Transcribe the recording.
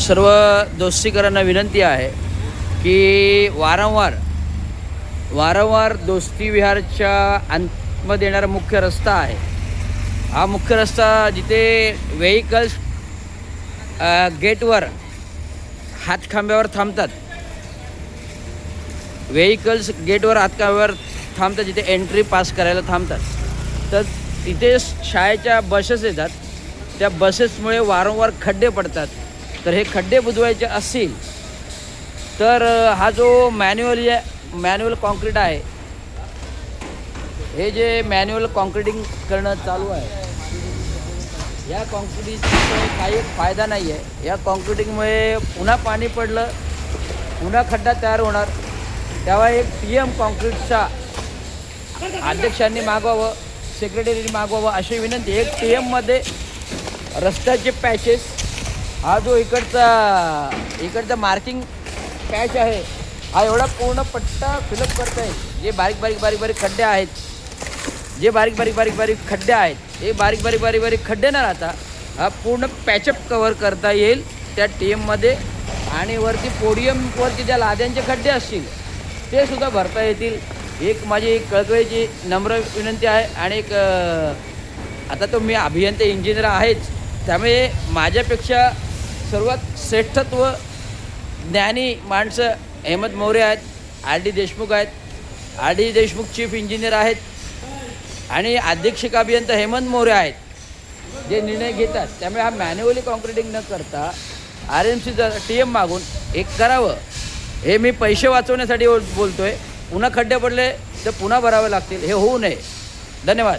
सर्व दोस्तीकरांना विनंती आहे की वारंवार दोस्ती विहारच्या आतमध्ये येणारा मुख्य रस्ता आहे. हा मुख्य रस्ता जिथे व्हेकल्स गेटवर हातखांब्यावर थांबतात, व्हेकल्स गेटवर हातखांब्यावर थांबतात, जिथे एंट्री पास करायला थांबतात, तर तिथे शाळेच्या बसेस येतात. त्या बसेसमुळे वारंवार खड्डे पडतात. तर हे खड्डे बुजवायचे असतील तर हा जो मॅन्युअल कॉन्क्रीट आहे, हे जे मॅन्युअल कॉन्क्रीटिंग करणं चालू आहे, या कॉन्क्रीटिंगमुळे काही फायदा नाही आहे. या कॉन्क्रीटिंगमुळे पुन्हा पाणी पडलं, पुन्हा खड्डा तयार होणार. तेव्हा एक PM कॉन्क्रीटचा अध्यक्षांनी मागवावं, सेक्रेटरीने मागवावं अशी विनंती. एक TMमध्ये रस्त्याचे पॅचेस, हा जो इकडचा मार्किंग पॅच आहे, हा एवढा पूर्ण पट्टा फिलअप करत आहे. जे बारीक खड्डे आहेत, हे बारीक खड्डे न राहता हा पूर्ण पॅचअप कवर करता येईल त्या TMमध्ये. आणि वरती पोडियमवरती ज्या लाद्यांचे खड्डे असतील ते सुद्धा भरता येतील. माझी कळकळीची नम्र विनंती आहे. आणि आता तो मी अभियंता इंजिनियर आहेच, त्यामुळे माझ्यापेक्षा सर्वात श्रेष्ठत्व ज्ञानी माणसं हेमंत मोरे आहेत, RD देशमुख आहेत. RD देशमुख चीफ इंजिनियर आहेत आणि अधीक्षक अभियंता हेमंत मोरे आहेत, जे निर्णय घेतात. त्यामुळे हा मॅन्युअली कॉन्क्रीटिंग न करता RMC TM मागून एक करावं. हे मी पैसे वाचवण्यासाठी बोलतो आहे. पुन्हा खड्डे पडले तर पुन्हा भरावे लागतील, हे होऊ नये. धन्यवाद.